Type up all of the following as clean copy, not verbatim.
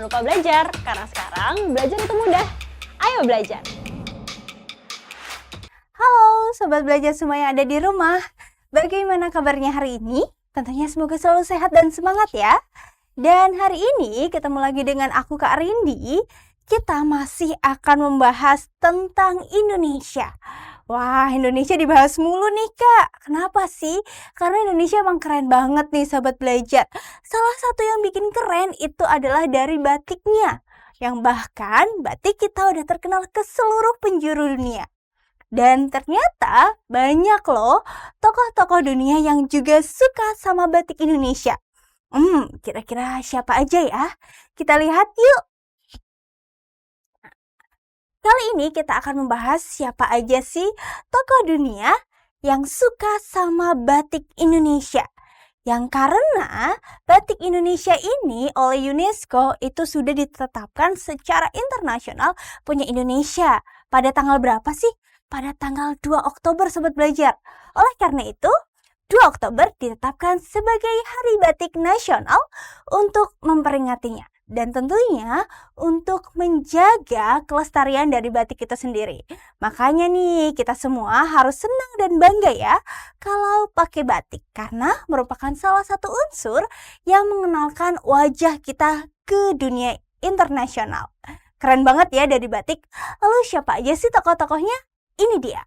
Jangan lupa belajar, karena sekarang belajar itu mudah. Ayo belajar! Halo Sobat Belajar semua yang ada di rumah. Bagaimana kabarnya hari ini? Tentunya semoga selalu sehat dan semangat ya. Dan hari ini ketemu lagi dengan aku Kak Rindi. Kita masih akan membahas tentang Indonesia. Wah, Indonesia dibahas mulu nih Kak. Kenapa sih? Karena Indonesia emang keren banget nih Sobat Belajar. Salah satu yang bikin keren itu adalah dari batiknya. Yang bahkan batik kita udah terkenal ke seluruh penjuru dunia. Dan ternyata banyak loh tokoh-tokoh dunia yang juga suka sama batik Indonesia. Kira-kira siapa aja ya? Kita lihat yuk. Kali ini kita akan membahas siapa aja sih tokoh dunia yang suka sama batik Indonesia. Yang karena batik Indonesia ini oleh UNESCO itu sudah ditetapkan secara internasional punya Indonesia. Pada tanggal berapa sih? Pada tanggal 2 Oktober Sobat Belajar. Oleh karena itu, 2 Oktober ditetapkan sebagai Hari Batik Nasional untuk memperingatinya. Dan tentunya untuk menjaga kelestarian dari batik kita sendiri. Makanya nih kita semua harus senang dan bangga ya kalau pakai batik. Karena merupakan salah satu unsur yang mengenalkan wajah kita ke dunia internasional. Keren banget ya dari batik. Lalu siapa aja sih tokoh-tokohnya? Ini dia.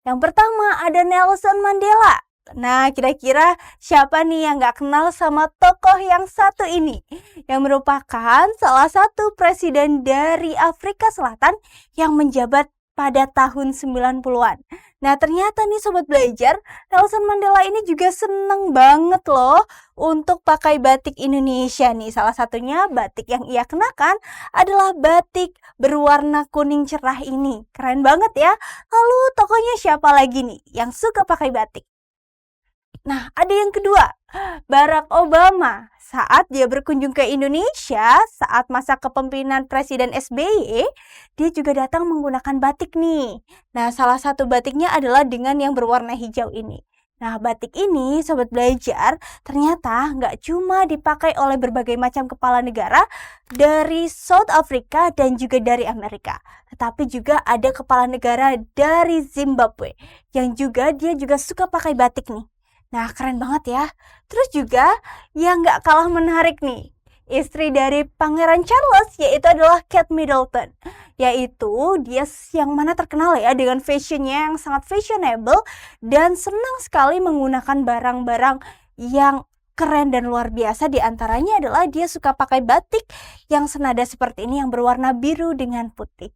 Yang pertama ada Nelson Mandela. Nah, kira-kira siapa nih yang gak kenal sama tokoh yang satu ini? Yang merupakan salah satu presiden dari Afrika Selatan yang menjabat pada tahun 90-an. Nah, ternyata nih Sobat Belajar, Nelson Mandela ini juga seneng banget loh untuk pakai batik Indonesia nih. Salah satunya batik yang ia kenakan adalah batik berwarna kuning cerah ini. Keren banget ya. Lalu tokohnya siapa lagi nih yang suka pakai batik? Nah, ada yang kedua, Barack Obama. Saat dia berkunjung ke Indonesia, saat masa kepemimpinan Presiden SBY, dia juga datang menggunakan batik nih. Nah, salah satu batiknya adalah dengan yang berwarna hijau ini. Nah, batik ini, Sobat Belajar, ternyata nggak cuma dipakai oleh berbagai macam kepala negara dari South Africa dan juga dari Amerika. Tetapi juga ada kepala negara dari Zimbabwe, yang juga dia juga suka pakai batik nih. Nah, keren banget ya. Terus juga yang gak kalah menarik nih, istri dari Pangeran Charles yaitu adalah Kate Middleton. Yaitu dia yang mana terkenal ya dengan fashionnya yang sangat fashionable dan senang sekali menggunakan barang-barang yang keren dan luar biasa. Di antaranya adalah dia suka pakai batik yang senada seperti ini yang berwarna biru dengan putih.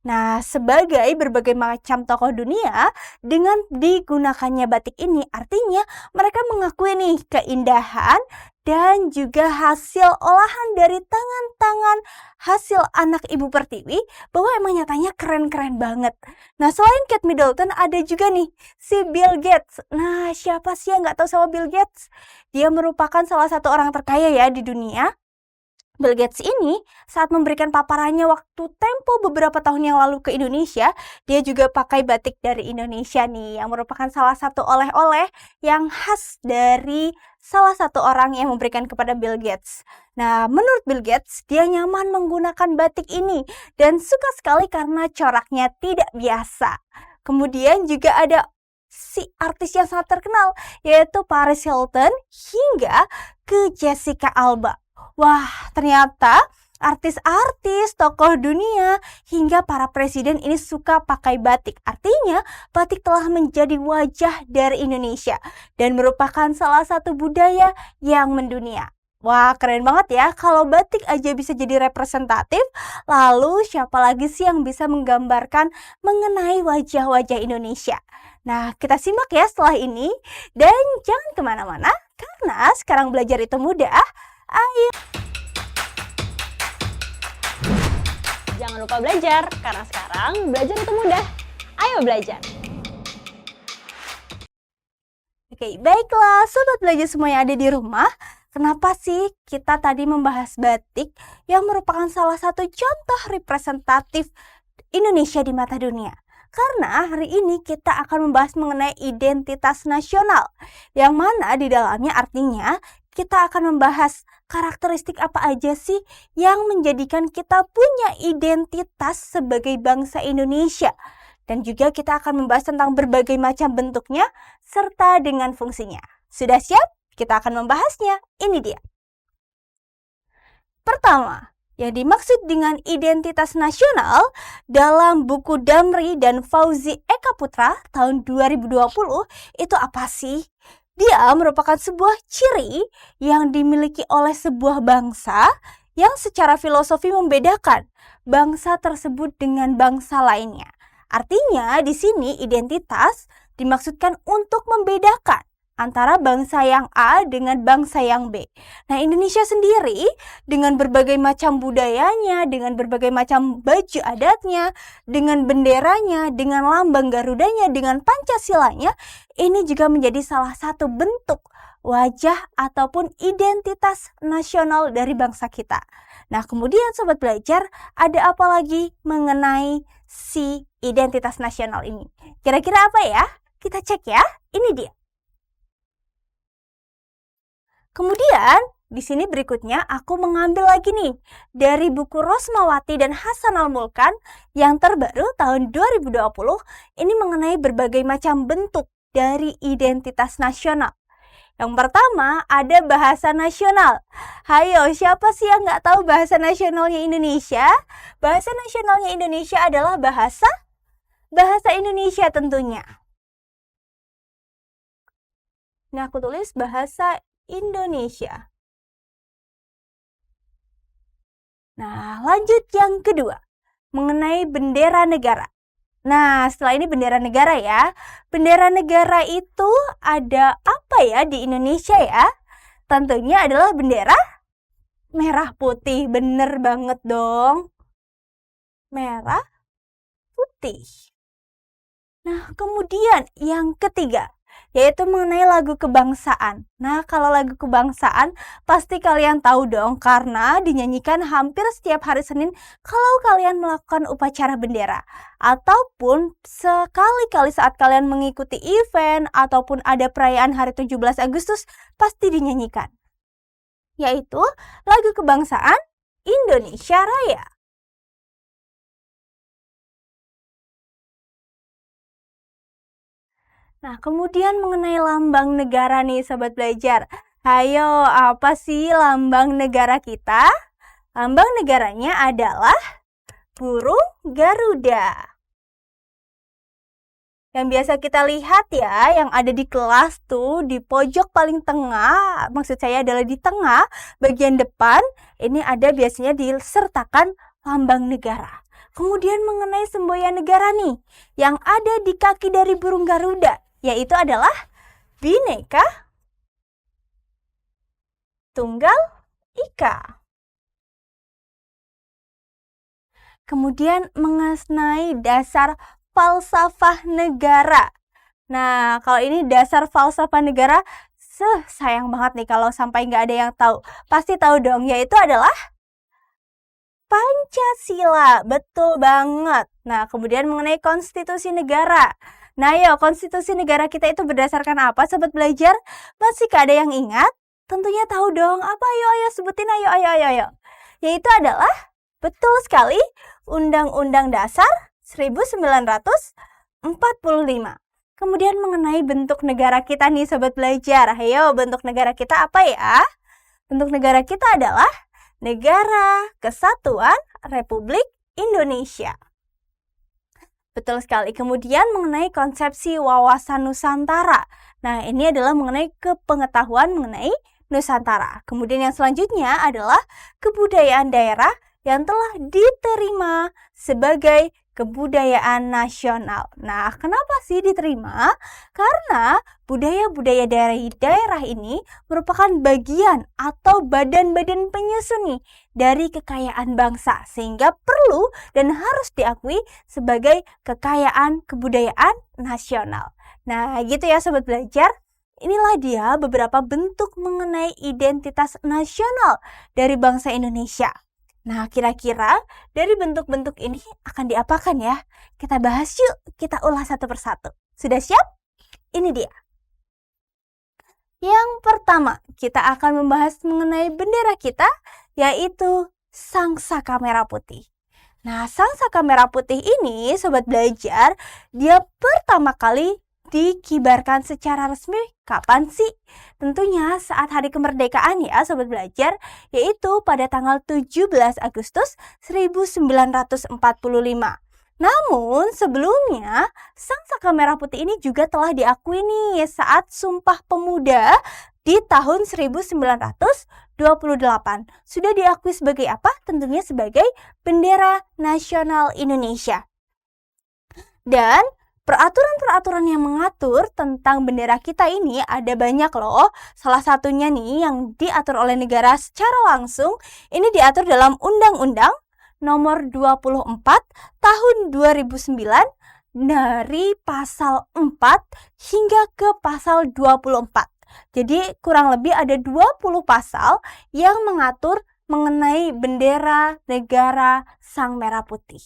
Nah, sebagai berbagai macam tokoh dunia, dengan digunakannya batik ini artinya mereka mengakui nih keindahan dan juga hasil olahan dari tangan-tangan hasil anak Ibu Pertiwi bahwa emang nyatanya keren-keren banget. Nah, selain Kate Middleton ada juga nih si Bill Gates. Nah, siapa sih yang nggak tahu sama Bill Gates? Dia merupakan salah satu orang terkaya ya di dunia. Bill Gates ini saat memberikan paparannya waktu tempo beberapa tahun yang lalu ke Indonesia, dia juga pakai batik dari Indonesia nih, yang merupakan salah satu oleh-oleh yang khas dari salah satu orang yang memberikan kepada Bill Gates. Nah, menurut Bill Gates, dia nyaman menggunakan batik ini dan suka sekali karena coraknya tidak biasa. Kemudian juga ada si artis yang sangat terkenal, yaitu Paris Hilton hingga ke Jessica Alba. Wah, ternyata artis-artis, tokoh dunia, hingga para presiden ini suka pakai batik. Artinya, batik telah menjadi wajah dari Indonesia dan merupakan salah satu budaya yang mendunia. Wah, keren banget ya. Kalau batik aja bisa jadi representatif, lalu siapa lagi sih yang bisa menggambarkan mengenai wajah-wajah Indonesia? Nah, kita simak ya setelah ini. Dan jangan kemana-mana, karena sekarang belajar itu mudah. Ayo. Jangan lupa belajar, karena sekarang belajar itu mudah. Ayo belajar! Oke, baiklah Sobat Belajar semua yang ada di rumah. Kenapa sih kita tadi membahas batik yang merupakan salah satu contoh representatif Indonesia di mata dunia? Karena hari ini kita akan membahas mengenai identitas nasional, yang mana di dalamnya artinya kita akan membahas karakteristik apa aja sih yang menjadikan kita punya identitas sebagai bangsa Indonesia. Dan juga kita akan membahas tentang berbagai macam bentuknya serta dengan fungsinya. Sudah siap? Kita akan membahasnya. Ini dia. Pertama, yang dimaksud dengan identitas nasional dalam buku Damri dan Fauzi Eka Putra tahun 2020 itu apa sih? Dia merupakan sebuah ciri yang dimiliki oleh sebuah bangsa yang secara filosofi membedakan bangsa tersebut dengan bangsa lainnya. Artinya di sini identitas dimaksudkan untuk membedakan antara bangsa yang A dengan bangsa yang B. Nah, Indonesia sendiri dengan berbagai macam budayanya, dengan berbagai macam baju adatnya, dengan benderanya, dengan lambang Garudanya, dengan Pancasilanya, ini juga menjadi salah satu bentuk wajah ataupun identitas nasional dari bangsa kita. Nah, kemudian Sobat Belajar, ada apa lagi mengenai si identitas nasional ini? Kira-kira apa ya? Kita cek ya. Ini dia. Kemudian, di sini berikutnya aku mengambil lagi nih dari buku Rosmawati dan Hasan Al-Mulkan yang terbaru tahun 2020. Ini mengenai berbagai macam bentuk dari identitas nasional. Yang pertama ada bahasa nasional. Hayo, siapa sih yang nggak tahu bahasa nasionalnya Indonesia? Bahasa nasionalnya Indonesia adalah bahasa Indonesia tentunya. Nah, aku tulis bahasa Indonesia. Nah, lanjut yang kedua, mengenai bendera negara. Nah, setelah ini bendera negara ya. Bendera negara itu ada apa ya di Indonesia ya? Tentunya adalah bendera merah putih. Bener banget dong. Merah putih. Nah, kemudian yang ketiga, yaitu mengenai lagu kebangsaan. Nah, kalau lagu kebangsaan pasti kalian tahu dong karena dinyanyikan hampir setiap hari Senin kalau kalian melakukan upacara bendera. Ataupun sekali-kali saat kalian mengikuti event ataupun ada perayaan hari 17 Agustus pasti dinyanyikan. Yaitu lagu kebangsaan Indonesia Raya. Nah, kemudian mengenai lambang negara nih Sobat Belajar. Hayo, apa sih lambang negara kita? Lambang negaranya adalah burung Garuda. Yang biasa kita lihat ya, yang ada di kelas tuh di pojok paling tengah, maksud saya adalah di tengah bagian depan, ini ada biasanya disertakan lambang negara. Kemudian mengenai semboyan negara nih, yang ada di kaki dari burung Garuda, yaitu adalah Bhinneka Tunggal Ika. Kemudian mengenai dasar falsafah negara. Nah, kalau ini dasar falsafah negara, sayang banget nih kalau sampai nggak ada yang tahu. Pasti tahu dong, yaitu adalah Pancasila. Betul banget. Nah, kemudian mengenai konstitusi negara. Nah, yo, konstitusi negara kita itu berdasarkan apa, Sobat Belajar? Masih ada yang ingat? Tentunya tahu dong. Apa? Ayo, sebutin ayo. Yaitu adalah, betul sekali, Undang-Undang Dasar 1945. Kemudian mengenai bentuk negara kita nih, Sobat Belajar. Ayo, bentuk negara kita apa ya? Bentuk negara kita adalah Negara Kesatuan Republik Indonesia. Betul sekali. Kemudian mengenai konsepsi wawasan Nusantara. Nah, ini adalah mengenai kepengetahuan mengenai Nusantara. Kemudian yang selanjutnya adalah kebudayaan daerah yang telah diterima sebagai kebudayaan nasional. Nah, kenapa sih diterima? Karena budaya-budaya dari daerah ini merupakan bagian atau badan-badan penyusun nih dari kekayaan bangsa, sehingga perlu dan harus diakui sebagai kekayaan kebudayaan nasional. Nah, gitu ya Sobat Belajar. Inilah dia beberapa bentuk mengenai identitas nasional dari bangsa Indonesia. Nah, kira-kira dari bentuk-bentuk ini akan diapakan ya? Kita bahas yuk, kita ulas satu persatu. Sudah siap? Ini dia. Yang pertama, kita akan membahas mengenai bendera kita, yaitu Sang Saka Merah Putih. Nah, Sang Saka Merah Putih ini, Sobat Belajar, dia pertama kali dikibarkan secara resmi kapan sih? Tentunya saat hari kemerdekaan ya Sobat Belajar, yaitu pada tanggal 17 Agustus 1945. Namun sebelumnya Sang Saka Merah Putih ini juga telah diakui nih saat Sumpah Pemuda di tahun 1928. Sudah diakui sebagai apa? Tentunya sebagai bendera nasional Indonesia. Dan peraturan-peraturan yang mengatur tentang bendera kita ini ada banyak loh. Salah satunya nih yang diatur oleh negara secara langsung, ini diatur dalam Undang-Undang Nomor 24 Tahun 2009 dari pasal 4 hingga ke pasal 24. Jadi kurang lebih ada 20 pasal yang mengatur mengenai bendera negara Sang Merah Putih.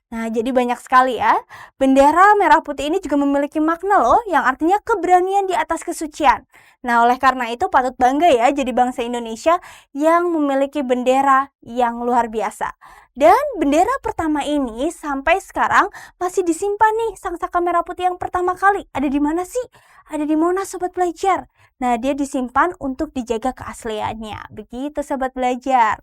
Nah, jadi banyak sekali ya. Bendera merah putih ini juga memiliki makna loh, yang artinya keberanian di atas kesucian. Nah, oleh karena itu patut bangga ya jadi bangsa Indonesia yang memiliki bendera yang luar biasa. Dan bendera pertama ini sampai sekarang masih disimpan nih, Sang Saka Merah Putih yang pertama kali. Ada di mana sih? Ada di Monas Sobat Belajar. Nah, dia disimpan untuk dijaga keasliannya. Begitu Sobat Belajar.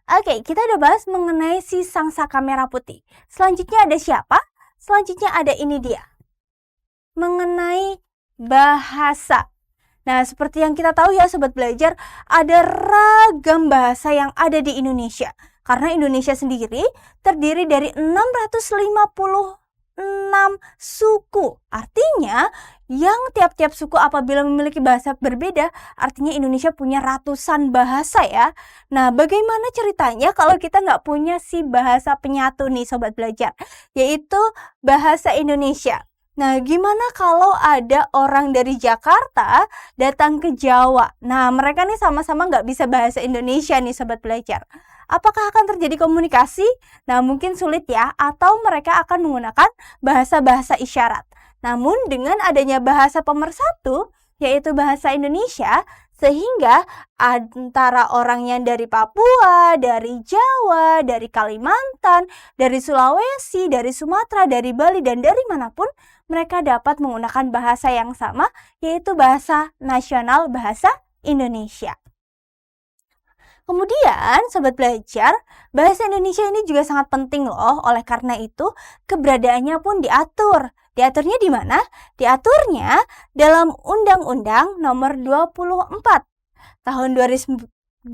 Oke, kita udah bahas mengenai si Sang Saka Merah Putih. Selanjutnya ada siapa? Selanjutnya ada ini dia. Mengenai bahasa. Nah, seperti yang kita tahu ya Sobat Belajar, ada ragam bahasa yang ada di Indonesia. Karena Indonesia sendiri terdiri dari 656 suku. Artinya, yang tiap-tiap suku apabila memiliki bahasa berbeda, artinya Indonesia punya ratusan bahasa ya. Nah, bagaimana ceritanya kalau kita nggak punya si bahasa penyatu nih Sobat Belajar, yaitu bahasa Indonesia. Nah, gimana kalau ada orang dari Jakarta datang ke Jawa? Nah, mereka nih sama-sama nggak bisa bahasa Indonesia nih Sobat Belajar. Apakah akan terjadi komunikasi? Nah, mungkin sulit ya, atau mereka akan menggunakan bahasa-bahasa isyarat. Namun, dengan adanya bahasa pemersatu, yaitu bahasa Indonesia, sehingga antara orang yang dari Papua, dari Jawa, dari Kalimantan, dari Sulawesi, dari Sumatera, dari Bali, dan dari manapun, mereka dapat menggunakan bahasa yang sama, yaitu bahasa nasional, bahasa Indonesia. Kemudian, Sobat Belajar, bahasa Indonesia ini juga sangat penting loh. Oleh karena itu, keberadaannya pun diatur. Diaturnya di mana? Diaturnya dalam Undang-Undang Nomor 24 Tahun 2009,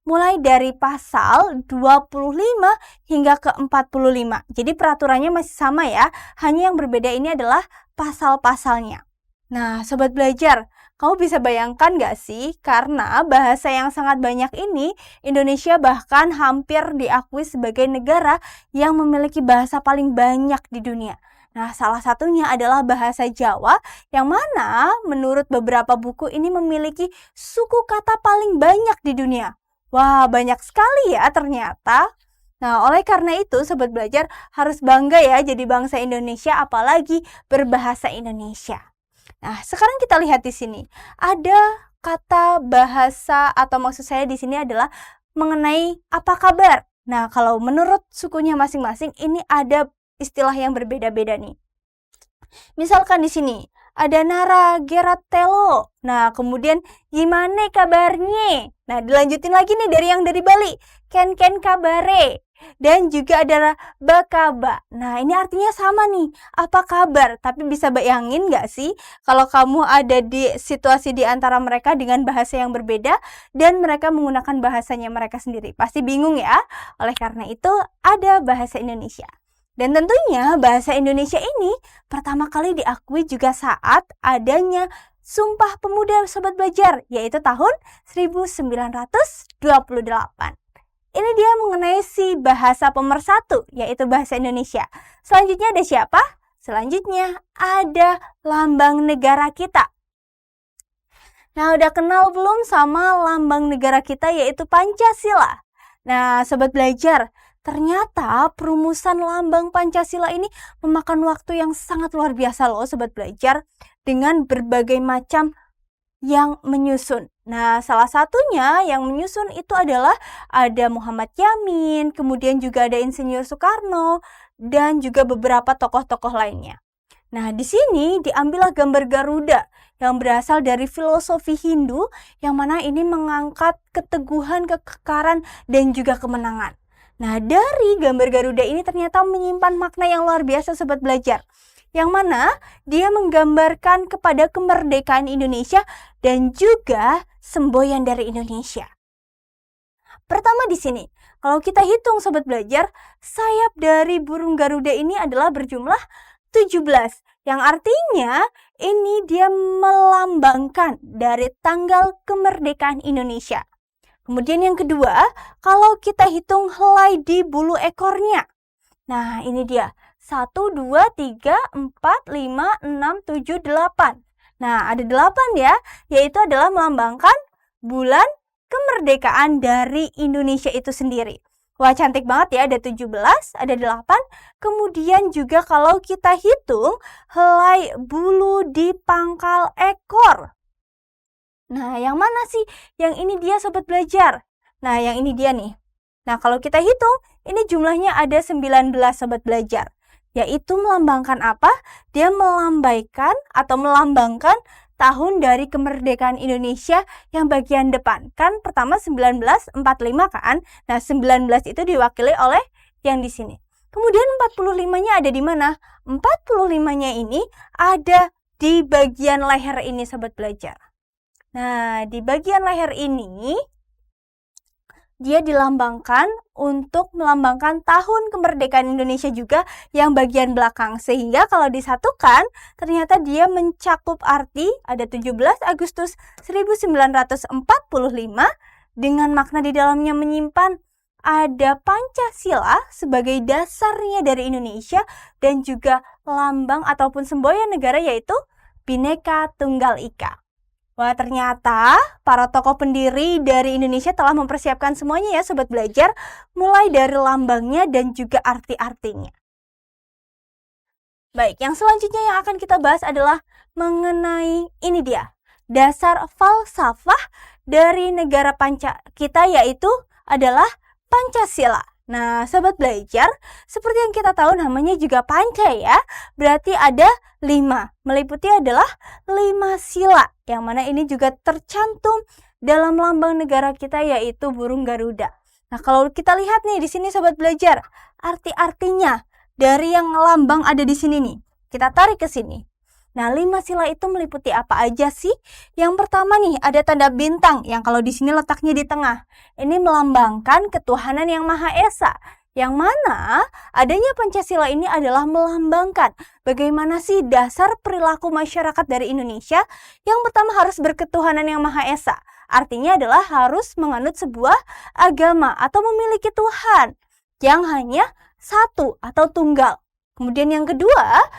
mulai dari pasal 25 hingga ke 45. Jadi peraturannya masih sama ya, hanya yang berbeda ini adalah pasal-pasalnya. Nah, Sobat Belajar, kamu bisa bayangkan gak sih? Karena bahasa yang sangat banyak ini, Indonesia bahkan hampir diakui sebagai negara yang memiliki bahasa paling banyak di dunia. Nah, salah satunya adalah bahasa Jawa, yang mana menurut beberapa buku ini memiliki suku kata paling banyak di dunia. Wah, banyak sekali ya ternyata. Nah, oleh karena itu, Sobat Belajar harus bangga ya jadi bangsa Indonesia, apalagi berbahasa Indonesia. Nah, sekarang kita lihat di sini. Ada kata bahasa atau maksud saya di sini adalah mengenai apa kabar. Nah, kalau menurut sukunya masing-masing ini ada istilah yang berbeda-beda nih. Misalkan di sini ada Nara Geratelo. Nah, kemudian gimana kabarnya? Nah, dilanjutin lagi nih dari yang dari Bali. Ken kabare. Dan juga adalah bakaba. Nah, ini artinya sama nih. Apa kabar? Tapi bisa bayangin gak sih kalau kamu ada di situasi di antara mereka dengan bahasa yang berbeda dan mereka menggunakan bahasanya mereka sendiri. Pasti bingung ya. Oleh karena itu ada bahasa Indonesia. Dan tentunya bahasa Indonesia ini pertama kali diakui juga saat adanya Sumpah Pemuda Sobat Belajar, yaitu tahun 1928. Ini dia mengenai si bahasa pemersatu, yaitu bahasa Indonesia. Selanjutnya ada siapa? Selanjutnya ada lambang negara kita. Nah, udah kenal belum sama lambang negara kita, yaitu Pancasila? Nah, Sobat Belajar, ternyata perumusan lambang Pancasila ini memakan waktu yang sangat luar biasa loh Sobat Belajar. dengan berbagai macam yang menyusun. Nah, salah satunya yang menyusun itu adalah ada Muhammad Yamin, kemudian juga ada Insinyur Soekarno, dan juga beberapa tokoh-tokoh lainnya. Nah, di sini diambillah gambar Garuda yang berasal dari filosofi Hindu, yang mana ini mengangkat keteguhan, kekekaran, dan juga kemenangan. Nah, dari gambar Garuda ini ternyata menyimpan makna yang luar biasa sobat belajar, yang mana dia menggambarkan kepada kemerdekaan Indonesia dan juga semboyan dari Indonesia. Pertama di sini, kalau kita hitung sobat belajar, sayap dari burung Garuda ini adalah berjumlah 17, yang artinya ini dia melambangkan dari tanggal kemerdekaan Indonesia. Kemudian yang kedua, kalau kita hitung helai di bulu ekornya. Nah, ini dia. 1, 2, 3, 4, 5, 6, 7, 8. Nah, ada 8 ya, yaitu adalah melambangkan bulan kemerdekaan dari Indonesia itu sendiri. Wah, cantik banget ya, ada 17, ada 8. Kemudian juga kalau kita hitung helai bulu di pangkal ekor. Nah, yang mana sih? Yang ini dia sobat belajar. Nah, yang ini dia nih. Nah, kalau kita hitung, ini jumlahnya ada 19 sobat belajar. Yaitu melambangkan apa? Dia melambaikan atau melambangkan tahun dari kemerdekaan Indonesia yang bagian depan. Kan pertama 1945 kan? Nah, 19 itu diwakili oleh yang di sini. Kemudian 45-nya ada di mana? 45-nya ini ada di bagian leher ini sobat belajar. Nah, di bagian leher ini dia dilambangkan untuk melambangkan tahun kemerdekaan Indonesia juga yang bagian belakang. Sehingga kalau disatukan, ternyata dia mencakup arti ada 17 Agustus 1945 dengan makna di dalamnya menyimpan ada Pancasila sebagai dasarnya dari Indonesia dan juga lambang ataupun semboyan negara yaitu Bhinneka Tunggal Ika. Wah, ternyata para tokoh pendiri dari Indonesia telah mempersiapkan semuanya ya sobat belajar, mulai dari lambangnya dan juga arti-artinya. Baik, yang selanjutnya yang akan kita bahas adalah mengenai ini dia, dasar falsafah dari negara kita yaitu adalah Pancasila. Nah, sobat belajar, seperti yang kita tahu namanya juga Panca ya, berarti ada 5. Meliputi adalah 5 sila, yang mana ini juga tercantum dalam lambang negara kita yaitu burung Garuda. Nah, kalau kita lihat nih di sini sobat belajar, arti-artinya dari yang lambang ada di sini nih. Kita tarik ke sini. Nah, 5 sila itu meliputi apa aja sih? Yang pertama nih, ada tanda bintang yang kalau di sini letaknya di tengah. Ini melambangkan ketuhanan yang Maha Esa. Yang mana adanya Pancasila ini adalah melambangkan bagaimana sih dasar perilaku masyarakat dari Indonesia. Yang pertama harus berketuhanan yang Maha Esa. Artinya adalah harus menganut sebuah agama atau memiliki Tuhan yang hanya satu atau tunggal. Kemudian yang kedua,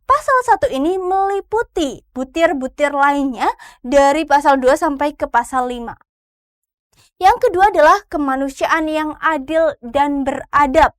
pasal 1 ini meliputi butir-butir lainnya dari pasal 2 sampai ke pasal 5. Yang kedua adalah kemanusiaan yang adil dan beradab.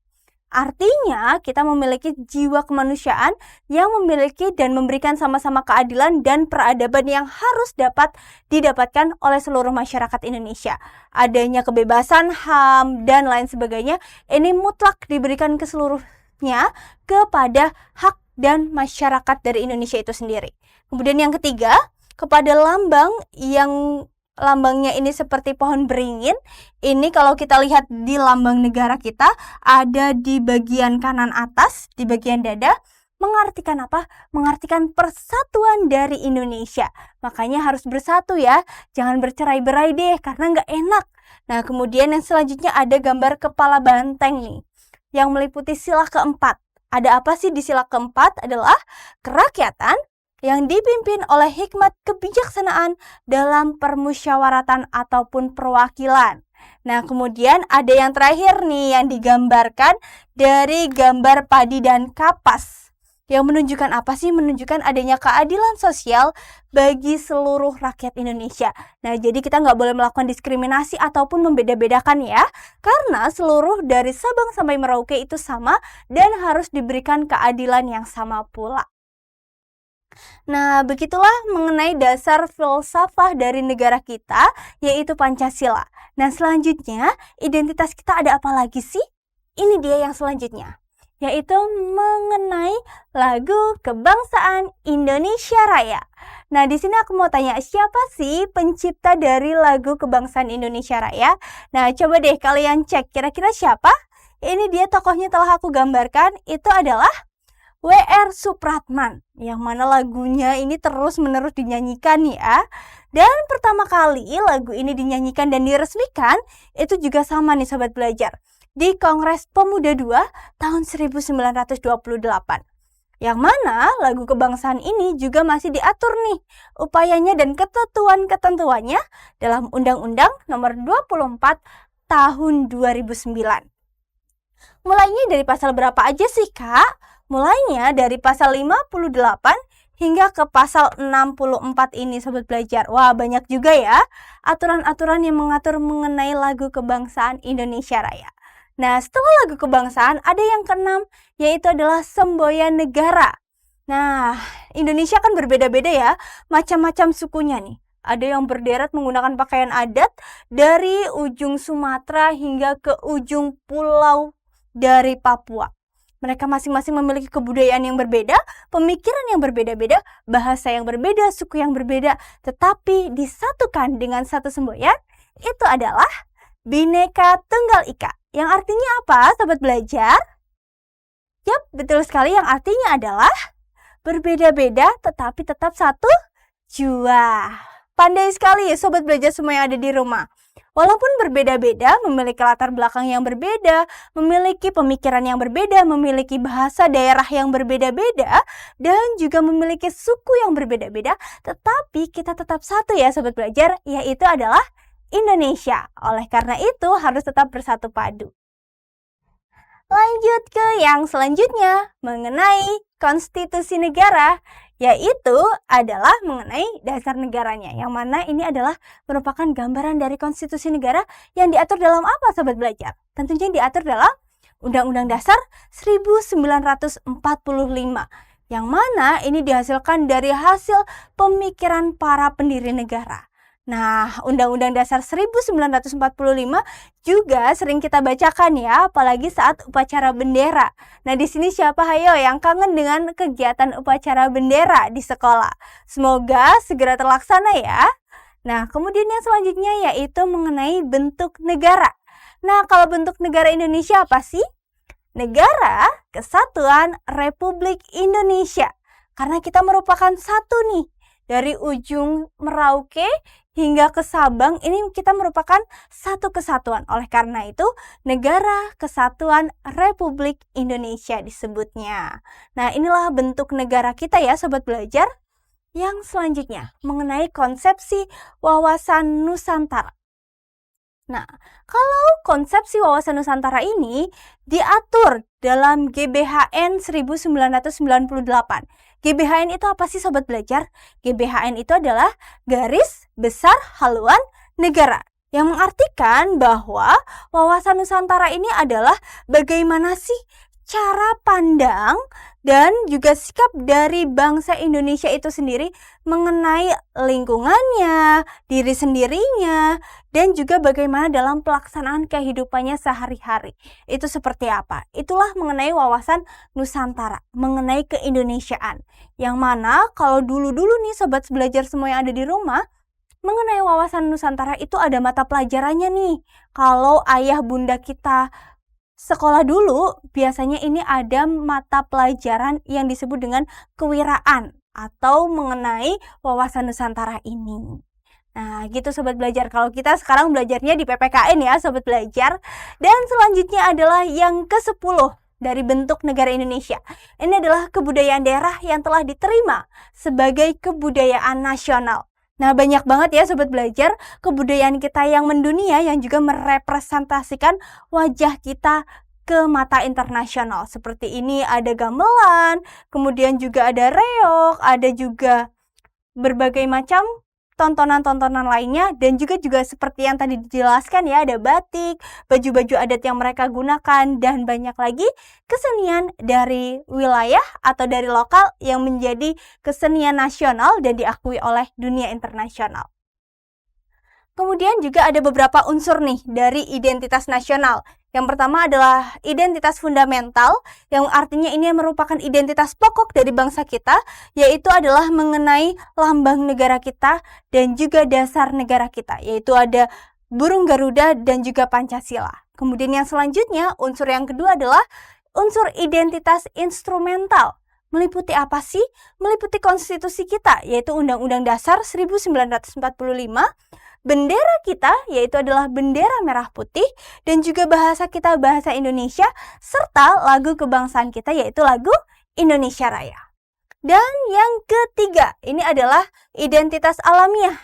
Artinya kita memiliki jiwa kemanusiaan yang memiliki dan memberikan sama-sama keadilan dan peradaban yang harus dapat didapatkan oleh seluruh masyarakat Indonesia. Adanya kebebasan, HAM, dan lain sebagainya, ini mutlak diberikan ke seluruhnya kepada hak dan masyarakat dari Indonesia itu sendiri. Kemudian yang ketiga, kepada lambang yang lambangnya ini seperti pohon beringin. Ini kalau kita lihat di lambang negara kita ada di bagian kanan atas, di bagian dada. Mengartikan apa? Mengartikan persatuan dari Indonesia. Makanya harus bersatu ya. Jangan bercerai-berai deh karena nggak enak. Nah, kemudian yang selanjutnya ada gambar kepala banteng nih, yang meliputi sila keempat. Ada apa sih di sila keempat? Adalah kerakyatan yang dipimpin oleh hikmat kebijaksanaan dalam permusyawaratan ataupun perwakilan. Nah, kemudian ada yang terakhir nih yang digambarkan dari gambar padi dan kapas. Yang menunjukkan apa sih? Menunjukkan adanya keadilan sosial bagi seluruh rakyat Indonesia. Nah, jadi kita nggak boleh melakukan diskriminasi ataupun membeda-bedakan ya. Karena seluruh dari Sabang sampai Merauke itu sama dan harus diberikan keadilan yang sama pula. Nah, begitulah mengenai dasar filsafah dari negara kita, yaitu Pancasila. Nah, selanjutnya, identitas kita ada apa lagi sih? Ini dia yang selanjutnya, yaitu mengenai lagu kebangsaan Indonesia Raya. Nah, di sini aku mau tanya, siapa sih pencipta dari lagu kebangsaan Indonesia Raya? Nah, coba deh kalian cek, kira-kira siapa? Ini dia tokohnya telah aku gambarkan, itu adalah W.R. Supratman, yang mana lagunya ini terus-menerus dinyanyikan ya. Dan pertama kali lagu ini dinyanyikan dan diresmikan, itu juga sama nih Sobat Belajar, di Kongres Pemuda II tahun 1928. Yang mana lagu kebangsaan ini juga masih diatur nih upayanya dan ketentuan-ketentuannya dalam Undang-Undang Nomor 24 tahun 2009. Mulainya dari pasal berapa aja sih, Kak? Mulainya dari pasal 58 hingga ke pasal 64 ini Sobat Belajar. Wah, banyak juga ya aturan-aturan yang mengatur mengenai lagu kebangsaan Indonesia Raya. Nah, setelah lagu kebangsaan ada yang keenam, yaitu adalah semboyan negara. Nah, Indonesia kan berbeda-beda ya, macam-macam sukunya nih. Ada yang berderet menggunakan pakaian adat dari ujung Sumatera hingga ke ujung pulau dari Papua. Mereka masing-masing memiliki kebudayaan yang berbeda, pemikiran yang berbeda-beda, bahasa yang berbeda, suku yang berbeda, tetapi disatukan dengan satu semboyan, itu adalah Bhinneka Tunggal Ika. Yang artinya apa, Sobat Belajar? Yap, betul sekali, yang artinya adalah berbeda-beda tetapi tetap satu jua. Pandai sekali ya Sobat Belajar semua yang ada di rumah. Walaupun berbeda-beda, memiliki latar belakang yang berbeda, memiliki pemikiran yang berbeda, memiliki bahasa daerah yang berbeda-beda, dan juga memiliki suku yang berbeda-beda, tetapi kita tetap satu ya Sobat Belajar, yaitu adalah Indonesia. Oleh karena itu harus tetap bersatu padu. Lanjut ke yang selanjutnya, mengenai konstitusi negara, yaitu adalah mengenai dasar negaranya, yang mana ini adalah merupakan gambaran dari konstitusi negara yang diatur dalam apa Sobat Belajar? Tentunya diatur dalam Undang-Undang Dasar 1945, yang mana ini dihasilkan dari hasil pemikiran para pendiri negara. Nah, Undang-Undang Dasar 1945 juga sering kita bacakan ya, apalagi saat upacara bendera. Nah, di sini siapa hayo yang kangen dengan kegiatan upacara bendera di sekolah? Semoga segera terlaksana ya. Nah, kemudian yang selanjutnya yaitu mengenai bentuk negara. Nah, kalau bentuk negara Indonesia apa sih? Negara Kesatuan Republik Indonesia. Karena kita merupakan satu nih. Dari ujung Merauke hingga ke Sabang, ini kita merupakan satu kesatuan. Oleh karena itu, Negara Kesatuan Republik Indonesia disebutnya. Nah, inilah bentuk negara kita ya Sobat Belajar. Yang selanjutnya, mengenai konsepsi wawasan Nusantara. Nah, kalau konsepsi wawasan Nusantara ini diatur dalam GBHN 1998. GBHN itu apa sih Sobat Belajar? GBHN itu adalah Garis Besar Haluan Negara, yang mengartikan bahwa wawasan Nusantara ini adalah bagaimana sih cara pandang dan juga sikap dari bangsa Indonesia itu sendiri mengenai lingkungannya, diri sendirinya, dan juga bagaimana dalam pelaksanaan kehidupannya sehari-hari. Itu seperti apa? Itulah mengenai wawasan Nusantara, mengenai keindonesiaan. Yang mana kalau dulu-dulu nih Sobat Belajar semua yang ada di rumah, mengenai wawasan Nusantara itu ada mata pelajarannya nih. Kalau ayah bunda kita sekolah dulu, biasanya ini ada mata pelajaran yang disebut dengan kewiraan atau mengenai wawasan Nusantara ini. Nah, gitu Sobat Belajar. Kalau kita sekarang belajarnya di PPKN ya Sobat Belajar. Dan selanjutnya adalah yang ke-10 dari bentuk negara Indonesia. Ini adalah kebudayaan daerah yang telah diterima sebagai kebudayaan nasional. Nah, banyak banget ya Sobat Belajar kebudayaan kita yang mendunia yang juga merepresentasikan wajah kita ke mata internasional. Seperti ini ada gamelan, kemudian juga ada reog, ada juga berbagai macam tontonan-tontonan lainnya, dan juga seperti yang tadi dijelaskan ya, ada batik, baju-baju adat yang mereka gunakan, dan banyak lagi kesenian dari wilayah atau dari lokal yang menjadi kesenian nasional dan diakui oleh dunia internasional. Kemudian juga ada beberapa unsur nih dari identitas nasional. Yang pertama adalah identitas fundamental, yang artinya ini merupakan identitas pokok dari bangsa kita, yaitu adalah mengenai lambang negara kita dan juga dasar negara kita, yaitu ada burung Garuda dan juga Pancasila. Kemudian yang selanjutnya, unsur yang kedua adalah unsur identitas instrumental. Meliputi apa sih? Meliputi konstitusi kita, yaitu Undang-Undang Dasar 1945, bendera kita, yaitu adalah bendera merah putih, dan juga bahasa kita, bahasa Indonesia, serta lagu kebangsaan kita, yaitu lagu Indonesia Raya. Dan yang ketiga, ini adalah identitas alamiah,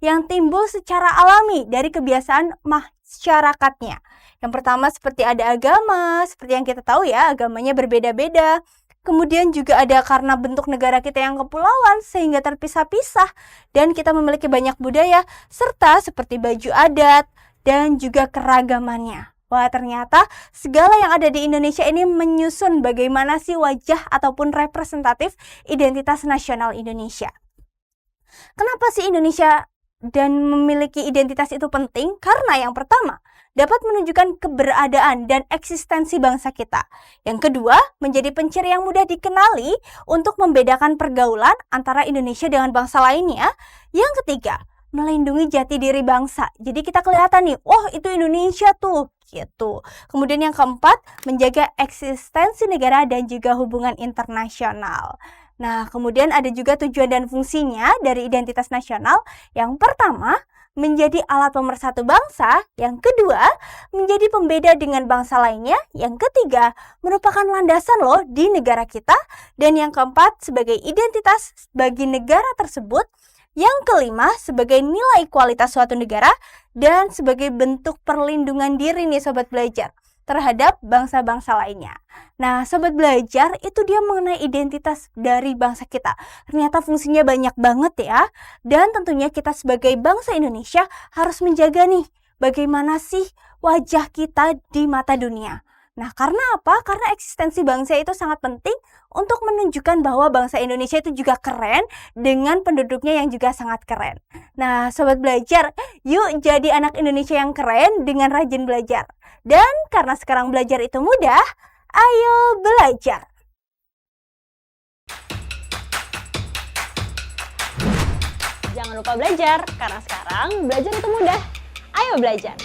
yang timbul secara alami dari kebiasaan masyarakatnya. Yang pertama seperti ada agama, seperti yang kita tahu ya, agamanya berbeda-beda. Kemudian juga ada karena bentuk negara kita yang kepulauan sehingga terpisah-pisah dan kita memiliki banyak budaya serta seperti baju adat dan juga keragamannya. Wah, ternyata segala yang ada di Indonesia ini menyusun bagaimana sih wajah ataupun representatif identitas nasional Indonesia. Kenapa sih Indonesia dan memiliki identitas itu penting? Karena yang pertama, dapat menunjukkan keberadaan dan eksistensi bangsa kita. Yang kedua, menjadi penciri yang mudah dikenali untuk membedakan pergaulan antara Indonesia dengan bangsa lainnya. Yang ketiga, melindungi jati diri bangsa. Jadi kita kelihatan nih, oh itu Indonesia tuh, gitu. Kemudian yang keempat, menjaga eksistensi negara dan juga hubungan internasional. Nah, kemudian ada juga tujuan dan fungsinya dari identitas nasional. Yang pertama, menjadi alat pemersatu bangsa. Yang kedua, menjadi pembeda dengan bangsa lainnya. Yang ketiga, merupakan landasan loh di negara kita. Dan yang keempat, sebagai identitas bagi negara tersebut. Yang kelima, sebagai nilai kualitas suatu negara. Dan sebagai bentuk perlindungan diri nih Sobat Belajar terhadap bangsa-bangsa lainnya. Nah, Sobat Belajar, itu dia mengenai identitas dari bangsa kita. Ternyata fungsinya banyak banget ya. Dan tentunya kita sebagai bangsa Indonesia harus menjaga nih bagaimana sih wajah kita di mata dunia. Nah, karena apa? Karena eksistensi bangsa itu sangat penting untuk menunjukkan bahwa bangsa Indonesia itu juga keren dengan penduduknya yang juga sangat keren. Nah, Sobat Belajar, yuk jadi anak Indonesia yang keren dengan rajin belajar. Dan karena sekarang belajar itu mudah, ayo belajar. Jangan lupa belajar, karena sekarang belajar itu mudah. Ayo belajar.